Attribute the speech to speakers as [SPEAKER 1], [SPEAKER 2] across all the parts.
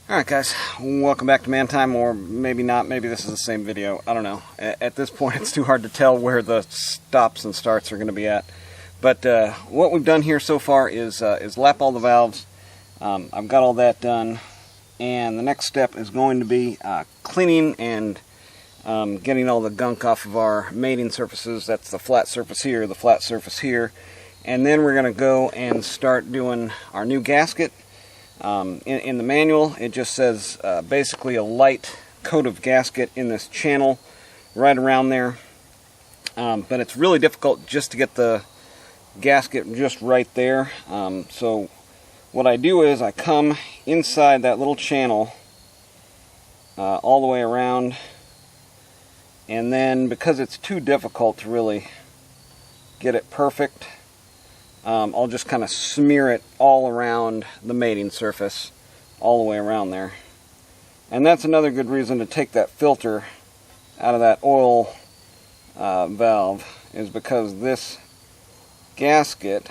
[SPEAKER 1] Alright guys, welcome back to Man Time, or maybe not, maybe this is the same video, I don't know. At this point it's too hard to tell where the stops and starts are going to be at. But what we've done here so far is lap all the valves. I've got all that done, and the next step is going to be cleaning and getting all the gunk off of our mating surfaces. That's the flat surface here, the flat surface here. And then we're going to go and start doing our new gasket. In the manual it just says basically a light coat of gasket in this channel right around there, but it's really difficult just to get the gasket just right there. So what I do is I come inside that little channel all the way around, and then because it's too difficult to really get it perfect, I'll just kind of smear it all around the mating surface, all the way around there. And that's another good reason to take that filter out of that oil valve, is because this gasket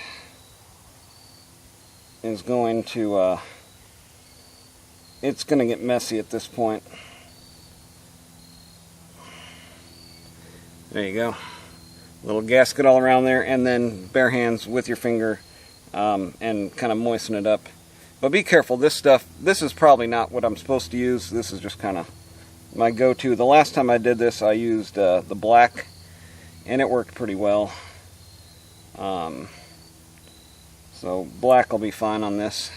[SPEAKER 1] is going to, it's going to get messy at this point. There you go. Little gasket all around there, and then bare hands with your finger and kind of moisten it up. But be careful, this stuff, this is probably not what I'm supposed to use. This is just kind of my go-to. The last time I did this I used the black, and it worked pretty well. So black will be fine on this.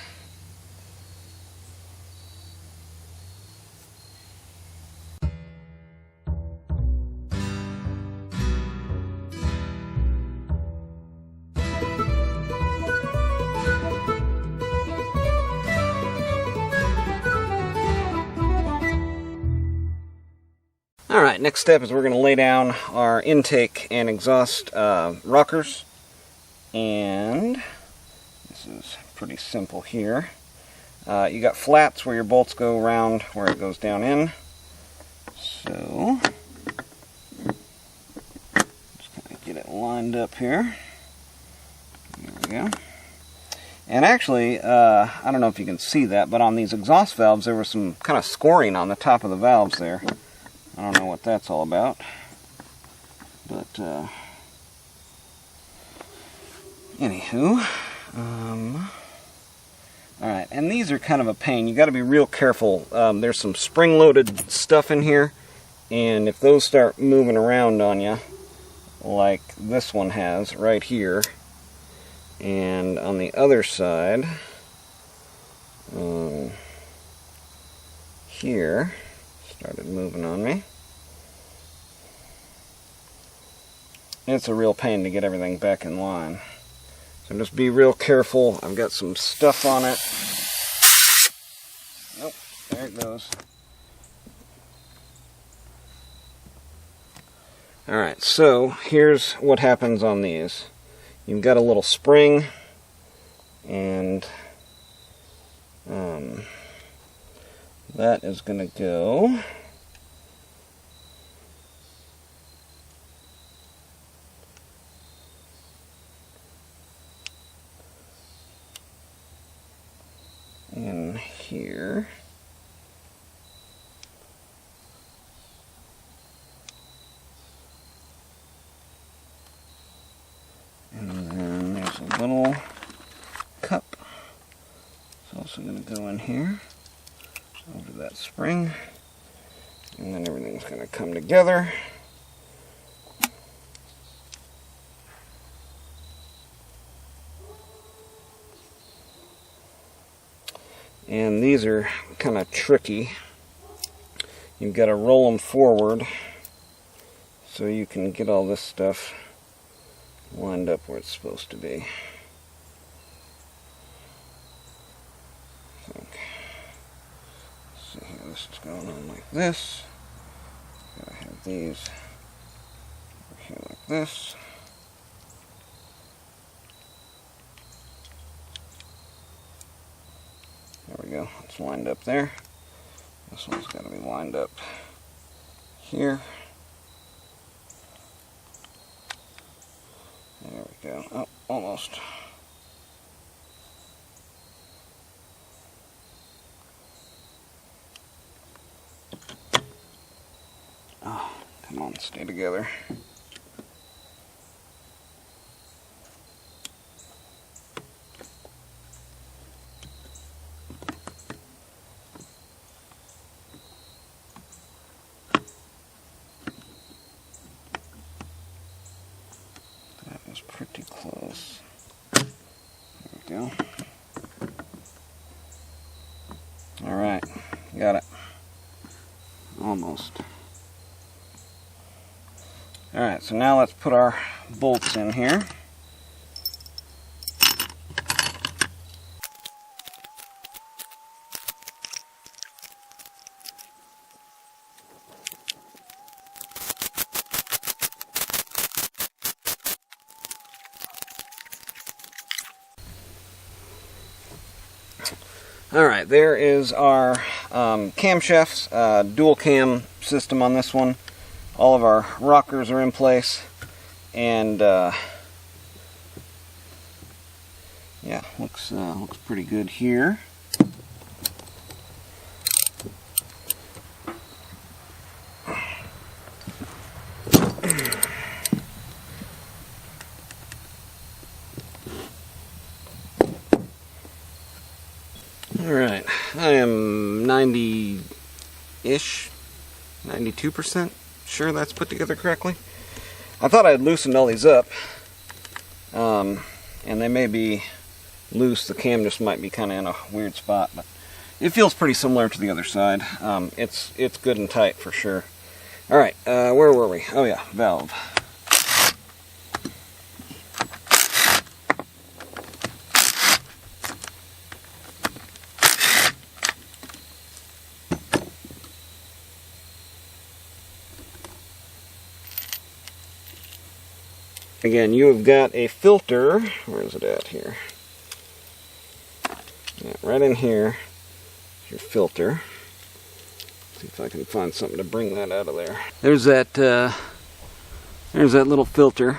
[SPEAKER 1] Alright, next step is we're going to lay down our intake and exhaust rockers. And this is pretty simple here. You got flats where your bolts go around where it goes down in. So, just kind of get it lined up here. There we go. And actually, I don't know if you can see that, but on these exhaust valves there was some kind of scoring on the top of the valves there. I don't know what that's all about, but anywho, alright, and these are kind of a pain. You got to be real careful. There's some spring-loaded stuff in here, and if those start moving around on you, like this one has right here, and on the other side, here, started moving on me. It's a real pain to get everything back in line. So just be real careful. I've got some stuff on it. Nope, there it goes. Alright, so here's what happens on these. You've got a little spring, and that is going to go in here. And then there's a little cup. It's also going to go in here over that spring, and then everything's going to come together. And these are kind of tricky. You've got to roll them forward so you can get all this stuff lined up where it's supposed to be. So here, this is going on like this. Gotta have these over here like this. There we go, it's lined up there. This one's got to be lined up here. There we go. Oh, almost. Come on, stay together. That was pretty close. There we go. Alright, got it. Almost. Alright, so now let's put our bolts in here. Alright, there is our camshafts, dual cam system on this one. All of our rockers are in place, and yeah, looks pretty good here. Alright, I am 90-ish, 92% sure that's put together correctly. I thought I had loosened all these up, and they may be loose. The cam just might be kind of in a weird spot, but it feels pretty similar to the other side. It's good and tight for sure. Alright, where were we? Oh yeah, valve. Again, you have got a filter. Where is it at here? Yeah, right in here. Your filter. See if I can find something to bring that out of there. There's that little filter,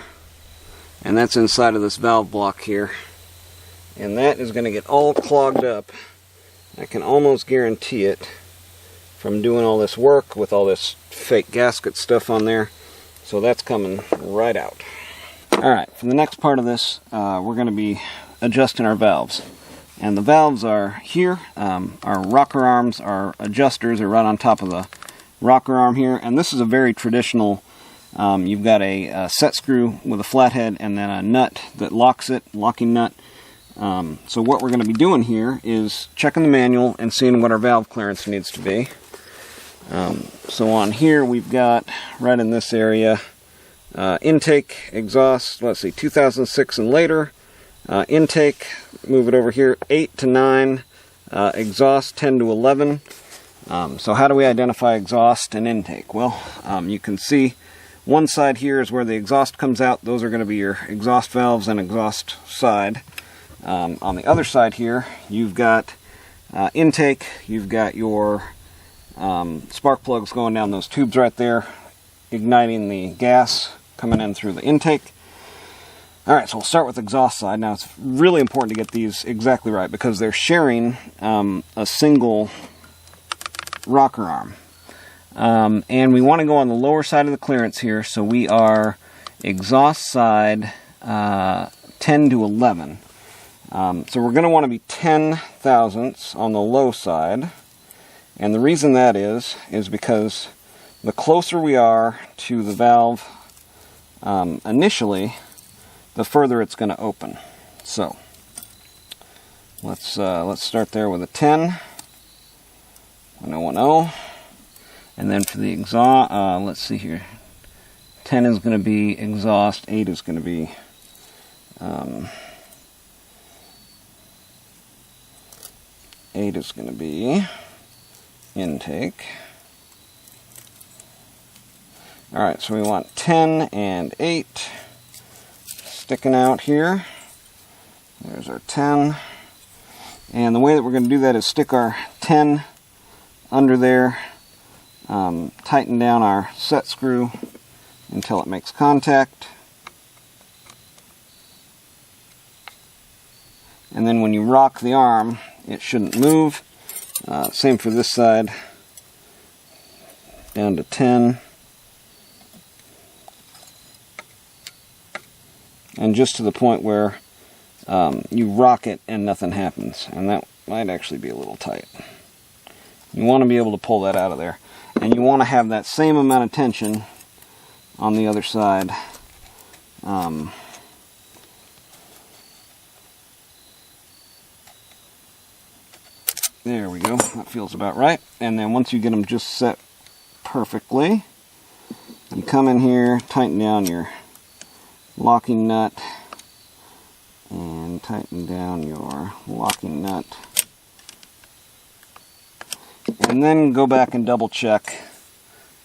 [SPEAKER 1] and that's inside of this valve block here. And that is going to get all clogged up. I can almost guarantee it from doing all this work with all this fake gasket stuff on there. So that's coming right out. Alright, for the next part of this, we're going to be adjusting our valves. And the valves are here. Our rocker arms, our adjusters are right on top of the rocker arm here. And this is a very traditional, you've got a set screw with a flathead and then a nut that locks it, locking nut. So what we're going to be doing here is checking the manual and seeing what our valve clearance needs to be. So on here we've got, right in this area, intake, exhaust, let's see, 2006 and later. Intake, move it over here, 8 to 9. Exhaust, 10 to 11. So how do we identify exhaust and intake? Well, you can see one side here is where the exhaust comes out. Those are going to be your exhaust valves and exhaust side. On the other side here, you've got intake. You've got your spark plugs going down those tubes right there, igniting the gas coming in through the intake. Alright, so we'll start with the exhaust side. Now it's really important to get these exactly right because they're sharing a single rocker arm. And we want to go on the lower side of the clearance here, so we are exhaust side 10 to 11. So we're going to want to be 10 thousandths on the low side. And the reason that is because the closer we are to the valve initially, the further it's going to open. So let's start there with a 10, 1010, and then for the exhaust, let's see here. 10 is going to be exhaust, 8 is going to be intake. Alright, so we want 10 and 8 sticking out here. There's our 10. And the way that we're going to do that is stick our 10 under there, tighten down our set screw until it makes contact. And then when you rock the arm, it shouldn't move. Same for this side. Down to 10. and just to the point where you rock it and nothing happens, and that might actually be a little tight. You want to be able to pull that out of there, and you want to have that same amount of tension on the other side. There we go, that feels about right. And then once you get them just set perfectly, you come in here, tighten down your locking nut, and tighten down your locking nut. And then go back and double check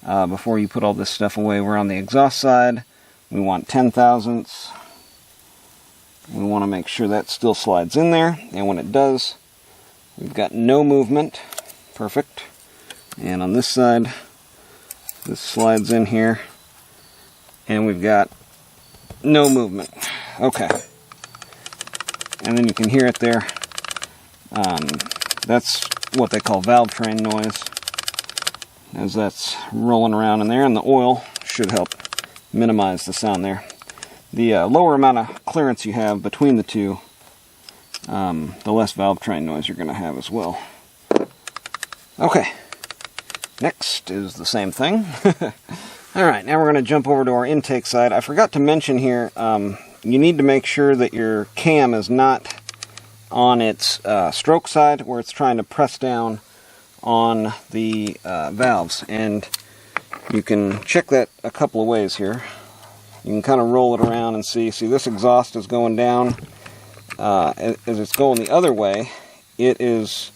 [SPEAKER 1] before you put all this stuff away. We're on the exhaust side. We want 10 thousandths. We want to make sure that still slides in there, and when it does, we've got no movement. Perfect. And on this side, this slides in here, and we've got no movement. Okay. And then you can hear it there. That's what they call valve train noise, as that's rolling around in there, and the oil should help minimize the sound there. The lower amount of clearance you have between the two, the less valve train noise you're going to have as well. Okay, next is the same thing. Alright, now we're going to jump over to our intake side. I forgot to mention here, you need to make sure that your cam is not on its stroke side, where it's trying to press down on the valves. And you can check that a couple of ways here. You can kind of roll it around and see this exhaust is going down. As it's going the other way, it is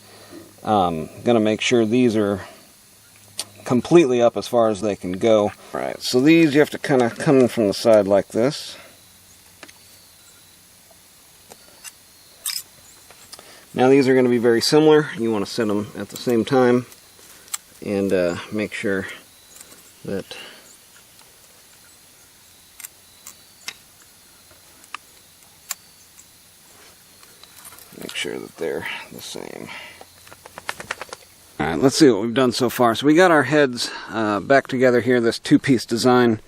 [SPEAKER 1] going to make sure these are completely up as far as they can go. Alright, so these you have to kind of come in from the side like this. Now these are going to be very similar. You want to set them at the same time and make sure that they're the same. Alright, let's see what we've done so far. So we got our heads back together here, this two-piece design.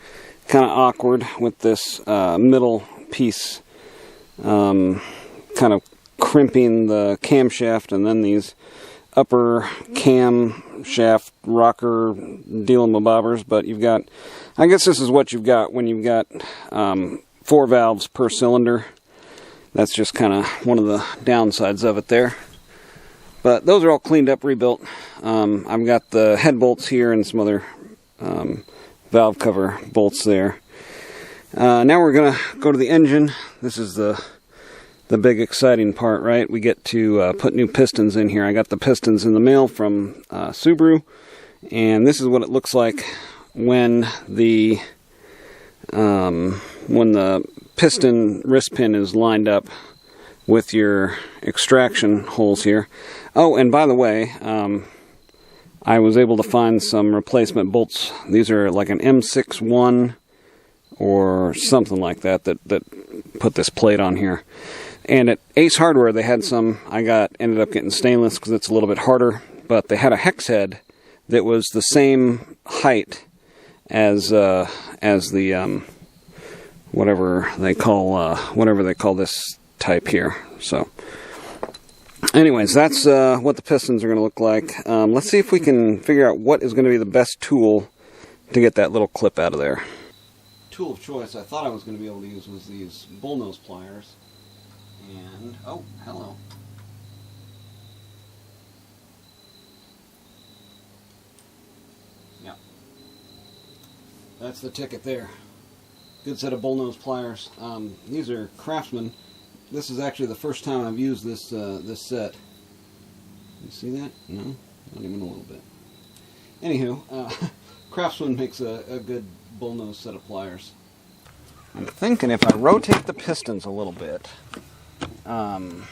[SPEAKER 1] Kind of awkward with this middle piece kind of crimping the camshaft, and then these upper camshaft rocker deal-em-a-bobbers. But you've got, I guess this is what you've got when you've got 4 valves per cylinder. That's just kind of one of the downsides of it there. But those are all cleaned up, rebuilt. I've got the head bolts here and some other valve cover bolts there. Now we're going to go to the engine. This is the big exciting part, right? We get to put new pistons in here. I got the pistons in the mail from Subaru, and this is what it looks like when the piston wrist pin is lined up with your extraction holes here. Oh, and by the way, I was able to find some replacement bolts. These are like an M61 or something like that put this plate on here. And at Ace Hardware they had some. I ended up getting stainless because it's a little bit harder, but they had a hex head that was the same height as the whatever they call this type here. So anyways, that's what the pistons are going to look like. Let's see if we can figure out what is going to be the best tool to get that little clip out of there. Tool of choice I thought I was going to be able to use was these bullnose pliers. And, oh, hello. Yeah. That's the ticket there. Good set of bullnose pliers. These are Craftsman. This is actually the first time I've used this set. You see that? No? Not even a little bit. Anywho, Craftsman makes a good bullnose set of pliers. I'm thinking if I rotate the pistons a little bit, and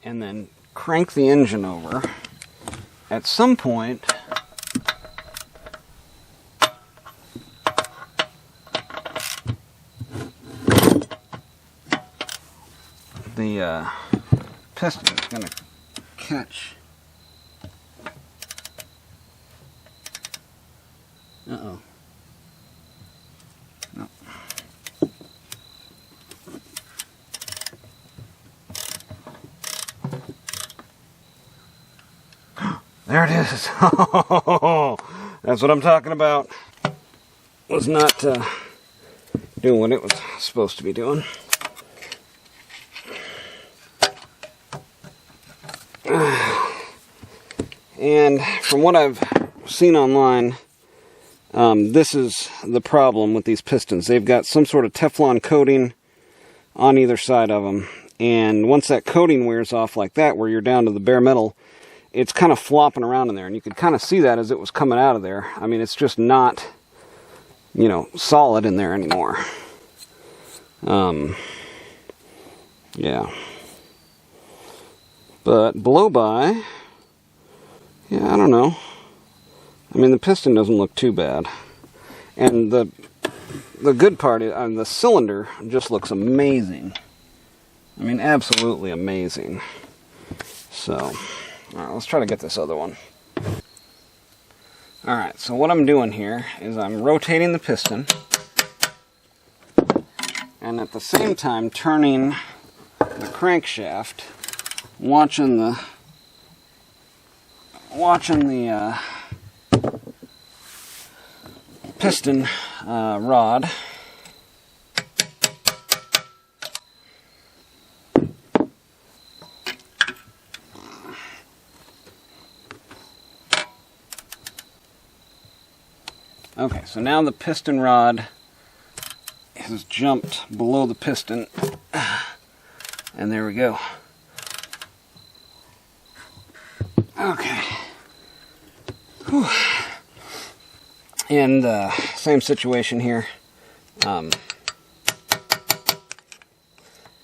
[SPEAKER 1] then crank the engine over, at some point the piston is going to catch Uh-oh. No. There it is. That's what I'm talking about. Was not doing what it was supposed to be doing. And from what I've seen online, this is the problem with these pistons. They've got some sort of Teflon coating on either side of them. And once that coating wears off like that, where you're down to the bare metal, it's kind of flopping around in there. And you could kind of see that as it was coming out of there. I mean, it's just not, you know, solid in there anymore. Yeah. But blow by, yeah, I don't know. I mean, the piston doesn't look too bad. And the good part is, the cylinder just looks amazing. I mean, absolutely amazing. So, alright, let's try to get this other one. Alright, so what I'm doing here is I'm rotating the piston, and at the same time turning the crankshaft, watching the piston rod. Okay, so now the piston rod has jumped below the piston, and there we go. Okay. Whew. And same situation here. Now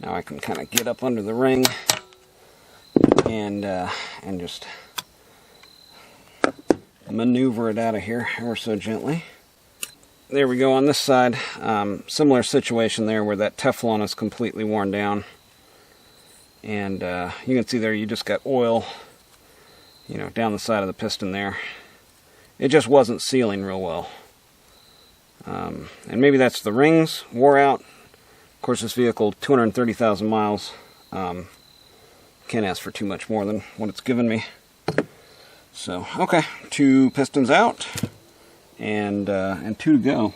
[SPEAKER 1] I can kind of get up under the ring and just maneuver it out of here ever so gently. There we go on this side. Similar situation there where that Teflon is completely worn down. And you can see there you just got oil, you know, down the side of the piston there. It just wasn't sealing real well. And maybe that's the rings wore out. Of course, this vehicle, 230,000 miles. Can't ask for too much more than what it's given me. So, okay, 2 pistons out, and 2 to go.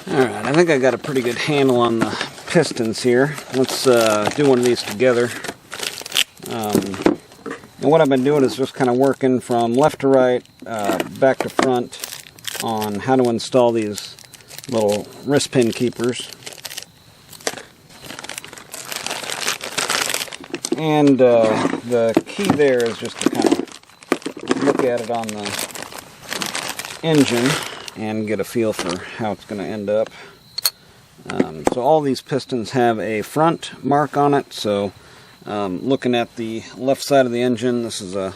[SPEAKER 1] Alright, I think I got a pretty good handle on the pistons here. Let's do one of these together. And what I've been doing is just kind of working from left to right, back to front, on how to install these little wrist pin keepers. And the key there is just to kind of look at it on the engine and get a feel for how it's going to end up. So all these pistons have a front mark on it, so looking at the left side of the engine, this is a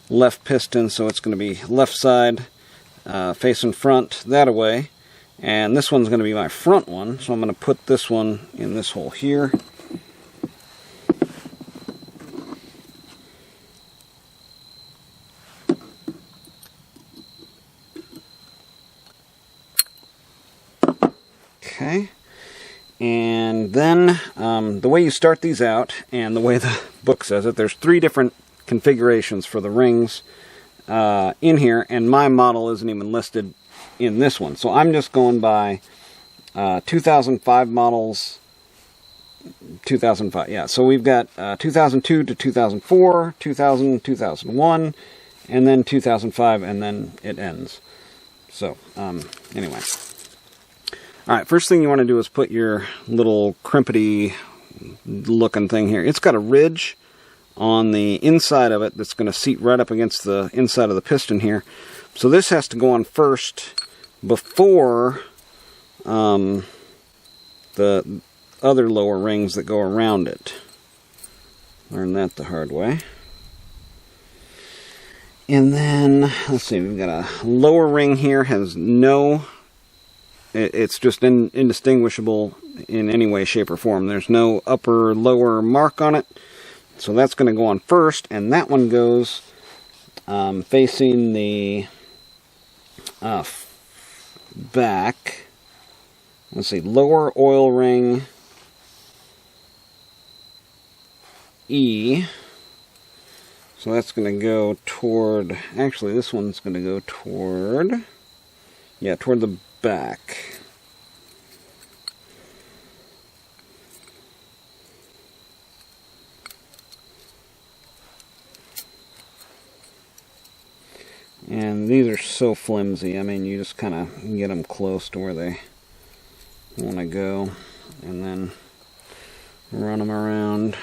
[SPEAKER 1] left piston, so it's going to be left side facing front that way, and this one's going to be my front one, so I'm going to put this one in this hole here. Okay, and then the way you start these out, and the way the book says it, there's 3 different configurations for the rings in here, and my model isn't even listed in this one. So I'm just going by 2005 models, 2005, yeah. So we've got 2002 to 2004, 2000, 2001, and then 2005, and then it ends. So, anyway. Alright, first thing you want to do is put your little crimpety looking thing here. It's got a ridge on the inside of it that's going to seat right up against the inside of the piston here. So this has to go on first before the other lower rings that go around it. Learned that the hard way. And then, let's see, we've got a lower ring here, has no... It's just indistinguishable, in any way, shape, or form. There's no upper, lower mark on it. So that's going to go on first, and that one goes facing the back. Let's see, lower oil ring E. So that's going to go toward, actually this one's going to go toward, yeah, toward the back. And these are so flimsy. I mean, you just kind of get them close to where they want to go, and then run them around.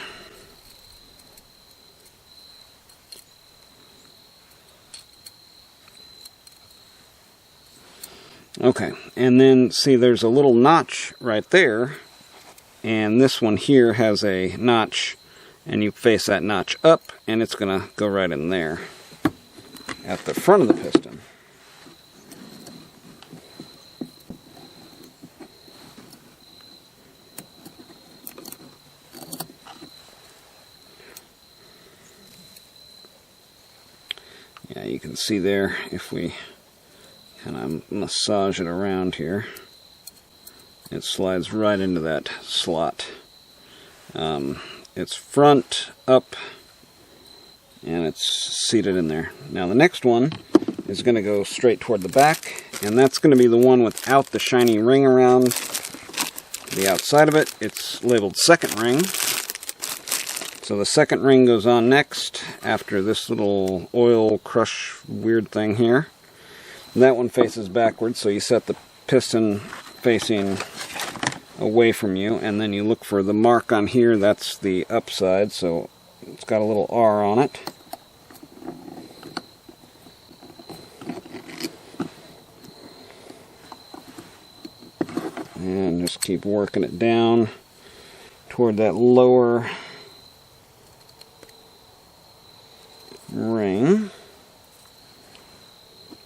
[SPEAKER 1] Okay, and then see there's a little notch right there, and this one here has a notch, and you face that notch up, and it's going to go right in there at the front of the piston. Yeah, you can see there, if we kind of massage it around here, it slides right into that slot. It's front, up, and it's seated in there. Now the next one is going to go straight toward the back, and that's going to be the one without the shiny ring around the outside of it. It's labeled second ring. So the second ring goes on next after this little oil crush weird thing here. And that one faces backwards, so you set the piston facing away from you, and then you look for the mark on here. That's the upside, so it's got a little R on it. And just keep working it down toward that lower ring.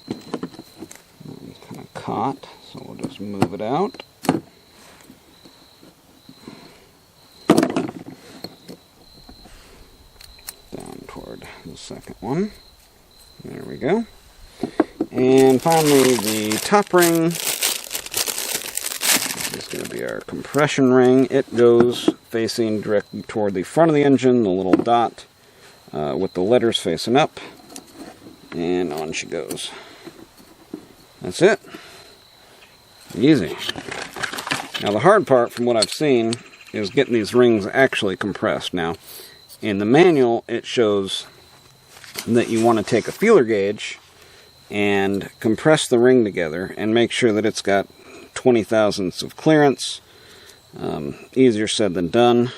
[SPEAKER 1] It's kind of caught, so we'll just move it out. Down toward the second one. There we go. And finally, the top ring. This is going to be our compression ring. It goes facing directly toward the front of the engine, the little dot with the letters facing up, and on she goes. That's it. Easy. Now the hard part, from what I've seen, is getting these rings actually compressed. Now, in the manual, it shows that you want to take a feeler gauge and compress the ring together and make sure that it's got 20 thousandths of clearance. Easier said than done,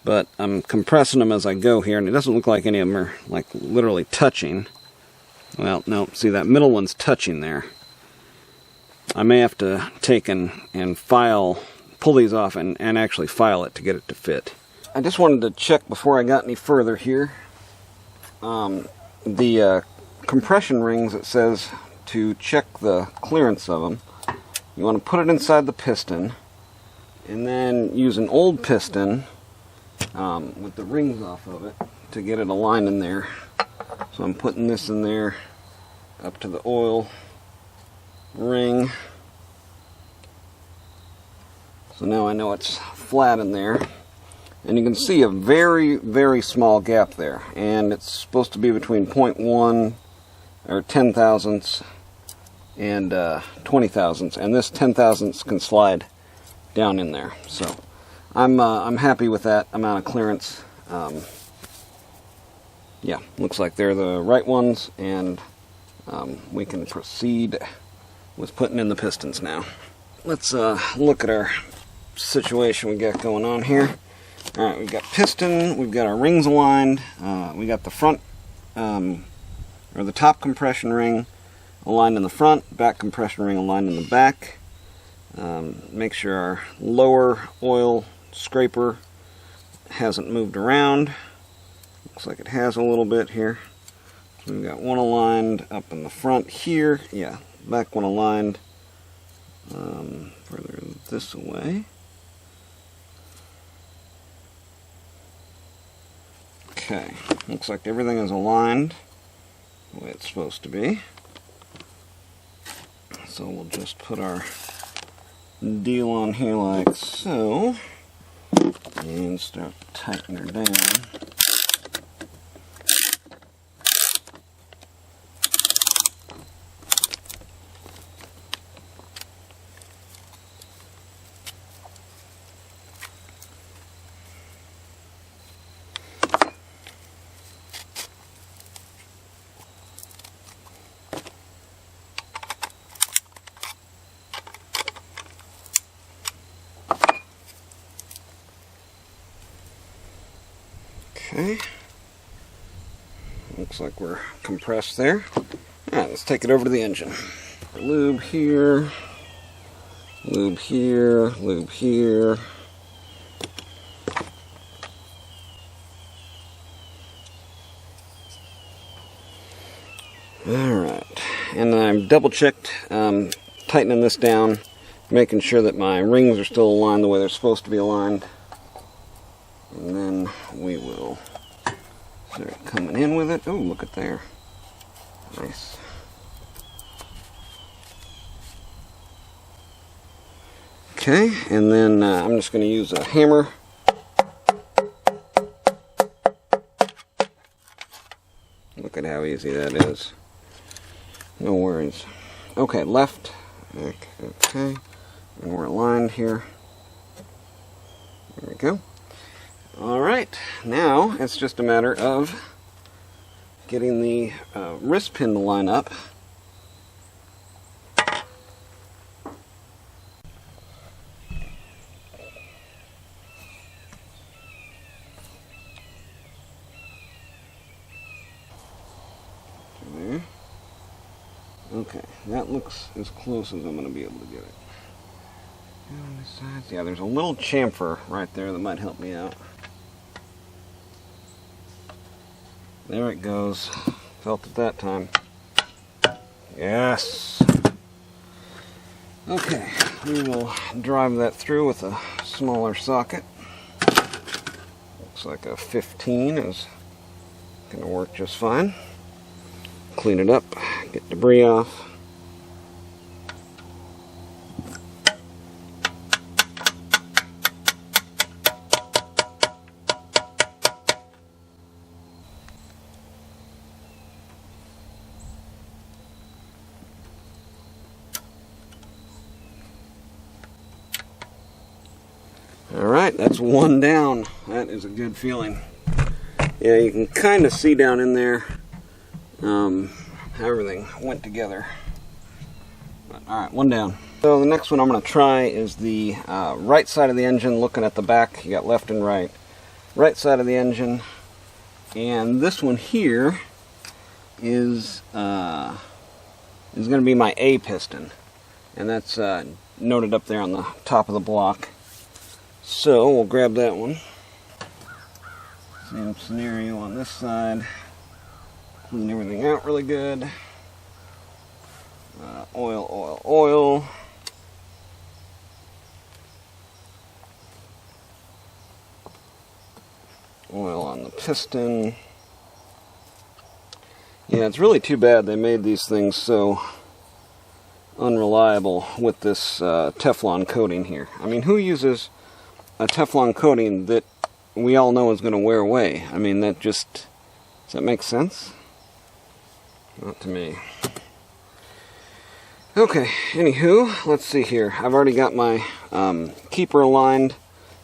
[SPEAKER 1] but I'm compressing them as I go here, and it doesn't look like any of them are like literally touching. Well, no, see that middle one's touching there. I may have to take and pull these off and actually file it to get it to fit. I just wanted to check before I got any further here. The compression rings, it says to check the clearance of them. You want to put it inside the piston, and then use an old piston with the rings off of it to get it aligned in there. So I'm putting this in there up to the oil ring. So now I know it's flat in there. And you can see a very, very small gap there. And it's supposed to be between 0.1 or 10 thousandths and 20 thousandths. And this 10 thousandths can slide down in there. So I'm happy with that amount of clearance. Yeah, looks like they're the right ones, and we can proceed with putting in the pistons now. Let's look at our situation we got going on here. Alright, we've got piston, we've got our rings aligned, we got the front, or the top compression ring aligned in the front, back compression ring aligned in the back. Make sure our lower oil scraper hasn't moved around. Looks like it has a little bit here. So we've got one aligned up in the front here. Yeah, back one aligned further this way. Okay, looks like everything is aligned the way it's supposed to be. So we'll just put our deal on here like so, and start to tighten her down. Okay, looks like we're compressed there. Alright, let's take it over to the engine. Lube here, lube here, lube here. Alright, and then I've double checked, tightening this down, making sure that my rings are still aligned the way they're supposed to be aligned. And then we will start coming in with it. Oh, look at there. Nice. Okay, and then I'm just going to use a hammer. Look at how easy that is. No worries. Okay, left. Okay, and we're aligned here. There we go. Alright, now it's just a matter of getting the wrist pin to line up. There. Okay, that looks as close as I'm going to be able to get it. On the sides. Yeah, there's a little chamfer right there that might help me out. There it goes. Felt it that time. Yes. Okay, we will drive that through with a smaller socket. Looks like a 15 is going to work just fine. Clean it up, get debris off. Alright, that's one down. That is a good feeling. Yeah, you can kind of see down in there how everything went together. Alright, one down. So the next one I'm going to try is the right side of the engine, looking at the back. You got left and right. Right side of the engine. And this one here is going to be my A piston. And that's noted up there on the top of the block. So we'll grab that one. Same scenario on this side. Clean everything out really good. Oil, oil, oil. Oil on the piston. Yeah, it's really too bad they made these things so unreliable with this Teflon coating here. I mean, who uses a Teflon coating that we all know is going to wear away? I mean, that just... does that make sense? Not to me. Okay, anywho, let's see here. I've already got my keeper aligned,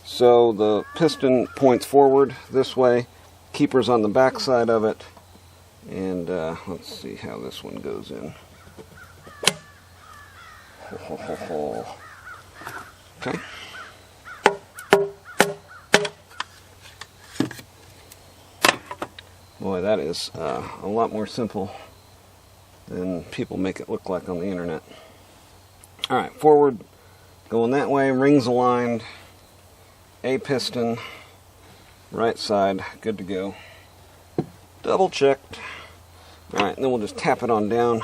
[SPEAKER 1] so the piston points forward this way. Keeper's on the back side of it. And let's see how this one goes in. Ho, ho, ho, ho. Okay. Boy, that is a lot more simple than people make it look like on the internet. Alright, forward, going that way, rings aligned, A piston, right side, good to go. Double checked. Alright, then we'll just tap it on down.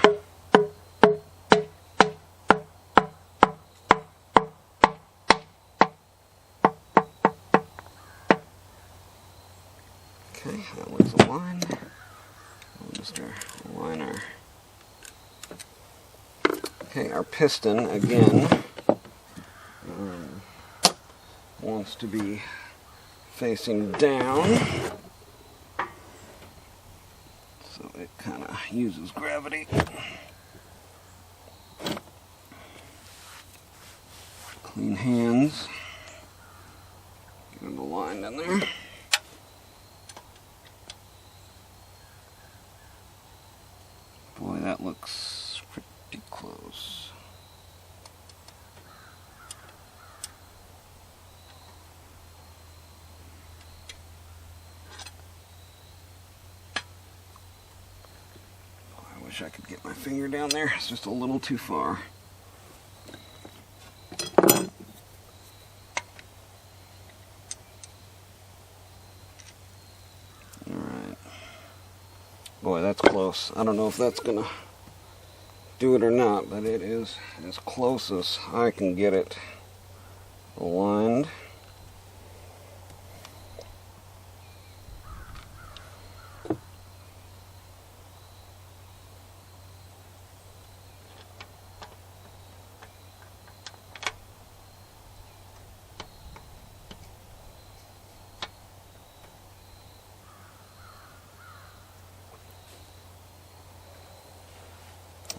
[SPEAKER 1] Okay, that just our liner. Okay, our piston again wants to be facing down, so it kind of uses gravity. Clean hands. Get it aligned in there. Boy, that looks pretty close. I wish I could get my finger down there. It's just a little too far. Alright. Boy, that's close. I don't know if that's gonna do it or not, but it is as close as I can get it aligned.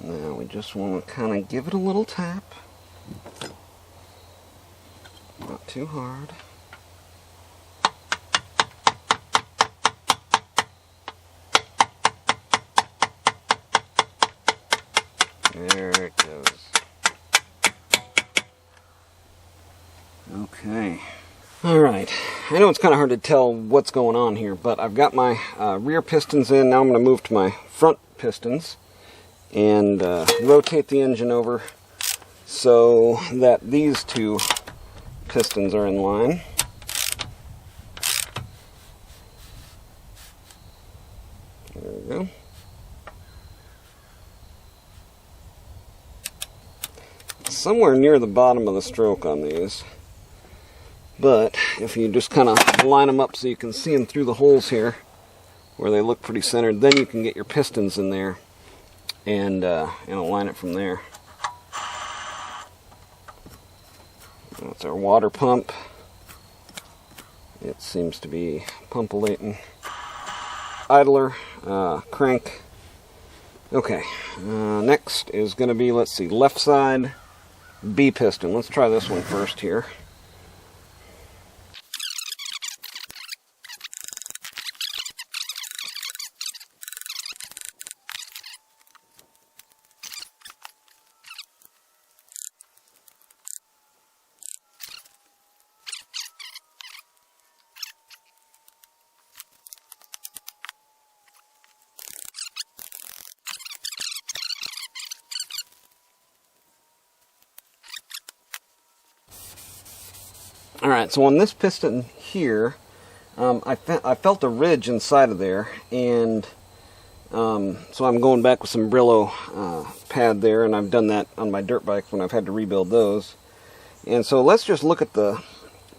[SPEAKER 1] Now we just want to kind of give it a little tap. Not too hard. There it goes. Okay. Alright. I know it's kind of hard to tell what's going on here, but I've got my rear pistons in. Now I'm going to move to my front pistons and rotate the engine over so that these two pistons are in line. There we go. Somewhere near the bottom of the stroke on these, but if you just kind of line them up so you can see them through the holes here where they look pretty centered, then you can get your pistons in there and align it from there. That's our water pump. It seems to be pumpulating. Idler, crank. Okay, next is going to be, let's see, left side B piston. Let's try this one first here. Alright, so on this piston here, I felt a ridge inside of there, and so I'm going back with some Brillo pad there, and I've done that on my dirt bike when I've had to rebuild those. And so let's just look at the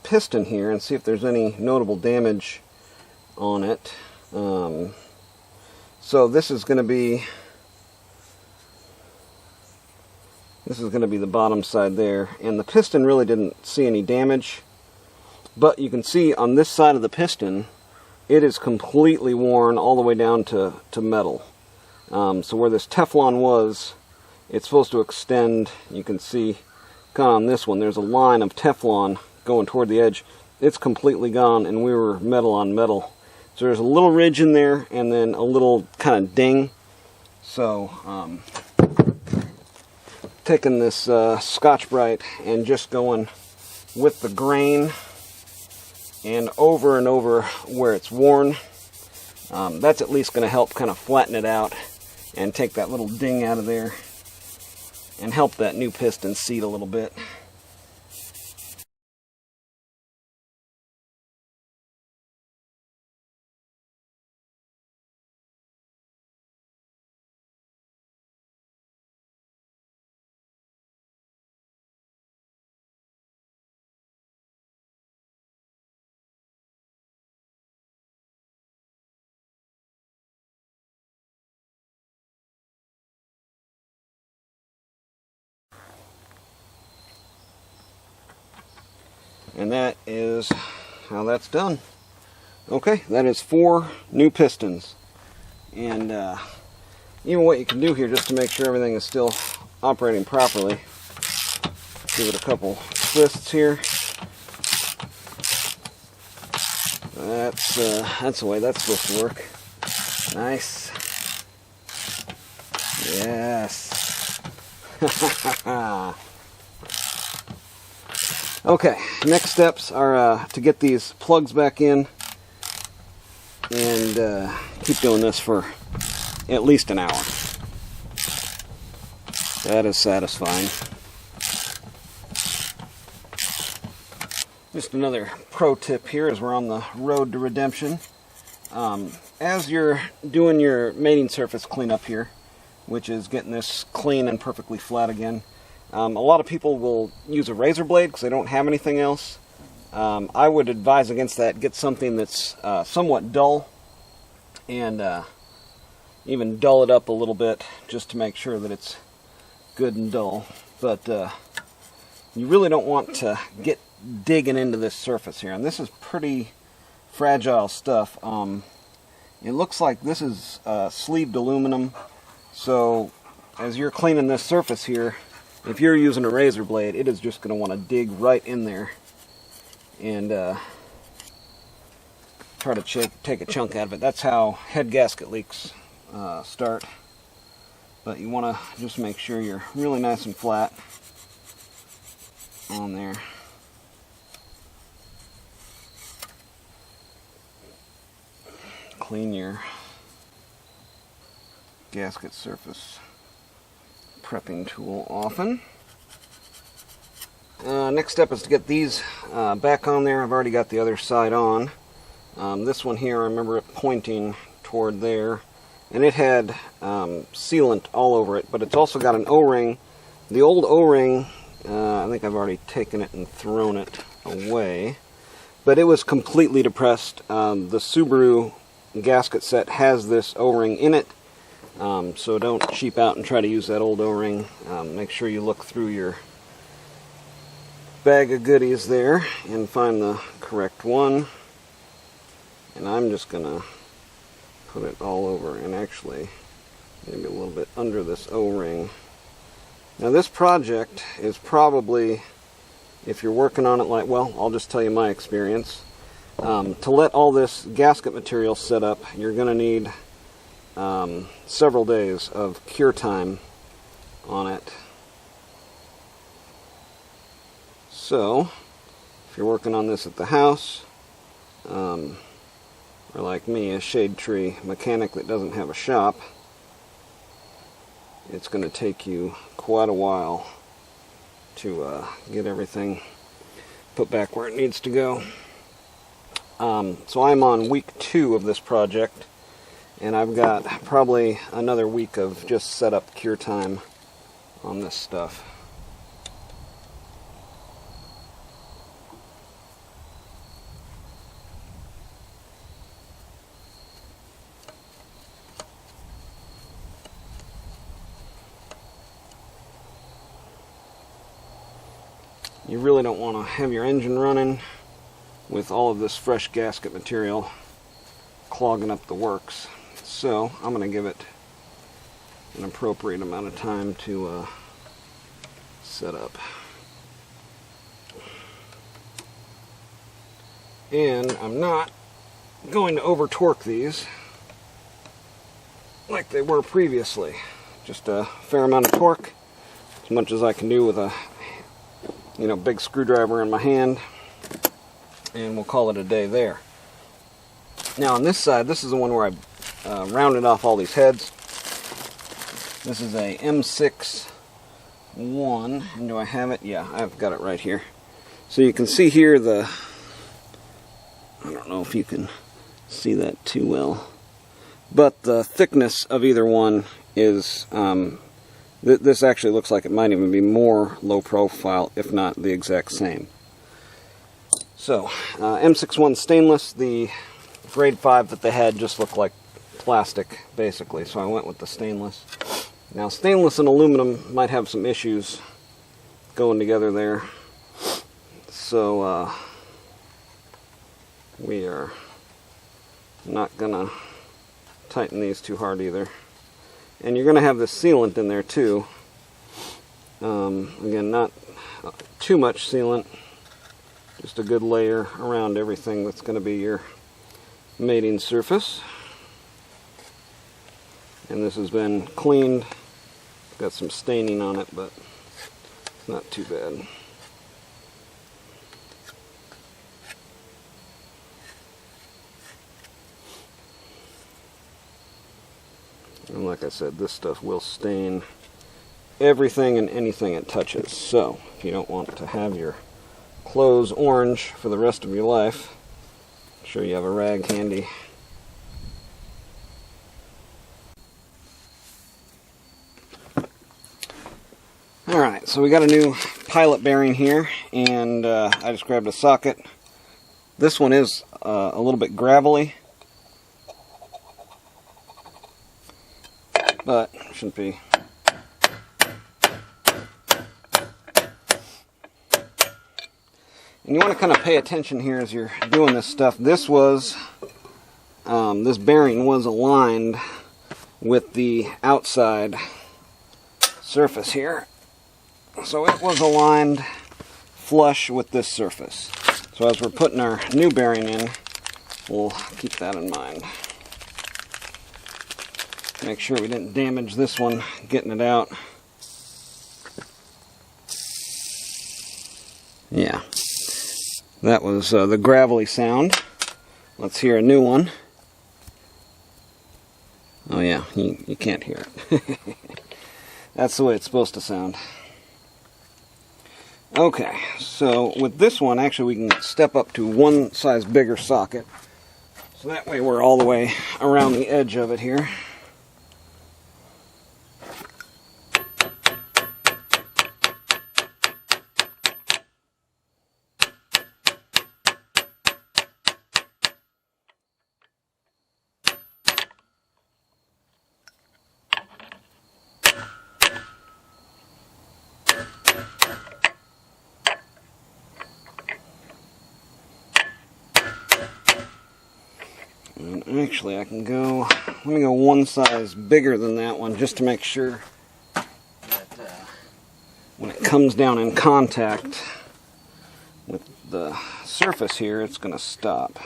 [SPEAKER 1] piston here and see if there's any notable damage on it. So this is going to be the bottom side there, and the piston really didn't see any damage. But you can see on this side of the piston, it is completely worn all the way down to metal. So where this Teflon was, it's supposed to extend. You can see kind of on this one, there's a line of Teflon going toward the edge. It's completely gone, and we were metal on metal. So there's a little ridge in there, and then a little kind of ding. So taking this Scotch-Brite and just going with the grain and over where it's worn. That's at least going to help kind of flatten it out and take that little ding out of there and help that new piston seat a little bit. And that is how that's done. Okay, that is 4 new pistons. And even what you can do here, just to make sure everything is still operating properly, give it a couple twists here. That's the way that's supposed to work. Nice. Yes. Okay, next steps are to get these plugs back in and keep doing this for at least an hour. That is satisfying. Just another pro tip here as we're on the road to redemption. As you're doing your mating surface cleanup here, which is getting this clean and perfectly flat again, a lot of people will use a razor blade because they don't have anything else. I would advise against that. Get something that's somewhat dull, and even dull it up a little bit just to make sure that it's good and dull. But you really don't want to get digging into this surface here, and this is pretty fragile stuff. It looks like this is sleeved aluminum, so as you're cleaning this surface here, if you're using a razor blade, it is just going to want to dig right in there and try to take a chunk out of it. That's how head gasket leaks start. But you want to just make sure you're really nice and flat on there. Clean your gasket surface prepping tool often. Next step is to get these back on there. I've already got the other side on. This one here, I remember it pointing toward there, and it had sealant all over it, but it's also got an O-ring. The old O-ring, I think I've already taken it and thrown it away, but it was completely depressed. The Subaru gasket set has this O-ring in it, so don't cheap out and try to use that old O-ring. Make sure you look through your bag of goodies there and find the correct one. And I'm just gonna put it all over, and actually maybe a little bit under this O-ring. Now this project is probably, if you're working on it like, well, I'll just tell you my experience. To let all this gasket material set up, you're going to need several days of cure time on it. So, if you're working on this at the house, or like me, a shade tree mechanic that doesn't have a shop, it's going to take you quite a while to get everything put back where it needs to go. So I'm on week 2 of this project, and I've got probably another week of just setup cure time on this stuff. You really don't want to have your engine running with all of this fresh gasket material clogging up the works. So I'm going to give it an appropriate amount of time to set up. And I'm not going to over torque these like they were previously. Just a fair amount of torque, as much as I can do with a big screwdriver in my hand, and we'll call it a day there. Now on this side, this is the one where I rounded off all these heads. This is a M61, and do I have it? Yeah, I've got it right here. So you can see here I don't know if you can see that too well, but the thickness of either one is, this actually looks like it might even be more low profile, if not the exact same. So, M61 stainless, the grade 5 that they had just looked like plastic, basically, so I went with the stainless. Now, stainless and aluminum might have some issues going together there, so we are not gonna tighten these too hard either. And you're gonna have the sealant in there too. Again, not too much sealant, just a good layer around everything that's gonna be your mating surface. And this has been cleaned. Got some staining on it, but it's not too bad. And like I said, this stuff will stain everything and anything it touches. So if you don't want to have your clothes orange for the rest of your life, make sure you have a rag handy. Alright, so we got a new pilot bearing here, and I just grabbed a socket. This one is a little bit gravelly, but shouldn't be. And you want to kind of pay attention here as you're doing this stuff. This bearing was aligned with the outside surface here. So it was aligned flush with this surface. So as we're putting our new bearing in, we'll keep that in mind. Make sure we didn't damage this one getting it out. Yeah, that was the gravelly sound. Let's hear a new one. Oh yeah, you can't hear it. That's the way it's supposed to sound. Okay, so with this one, actually we can step up to one size bigger socket. So that way we're all the way around the edge of it here. And actually I can go, let me go one size bigger than that one just to make sure that when it comes down in contact with the surface here, it's going to stop.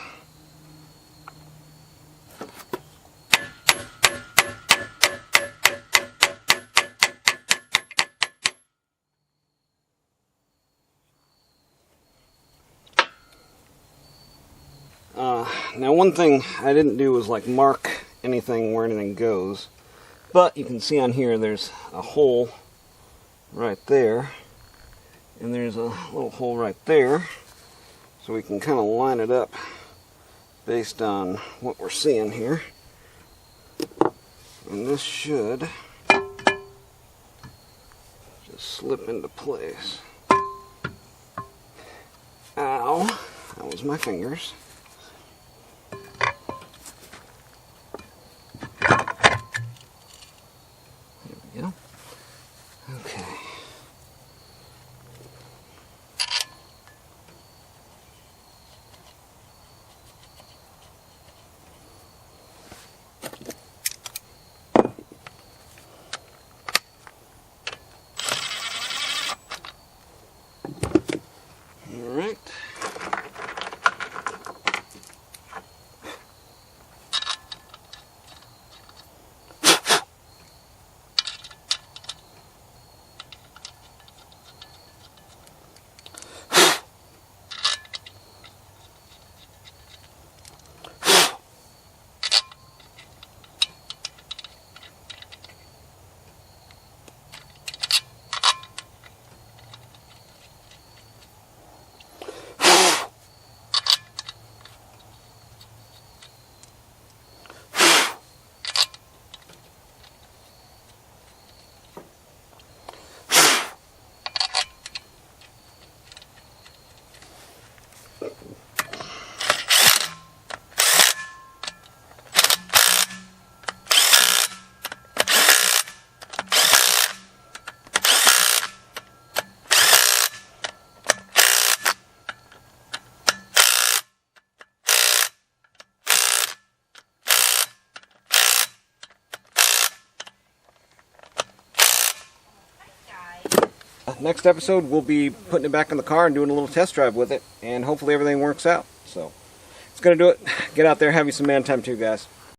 [SPEAKER 1] Now one thing I didn't do was like mark anything where anything goes, but you can see on here there's a hole right there, and there's a little hole right there, so we can kind of line it up based on what we're seeing here. And this should just slip into place. Ow, that was my fingers. Okay. All right. next episode, we'll be putting it back in the car and doing a little test drive with it, and hopefully everything works out. So, it's going to do it. Get out there, have you some man time too, guys.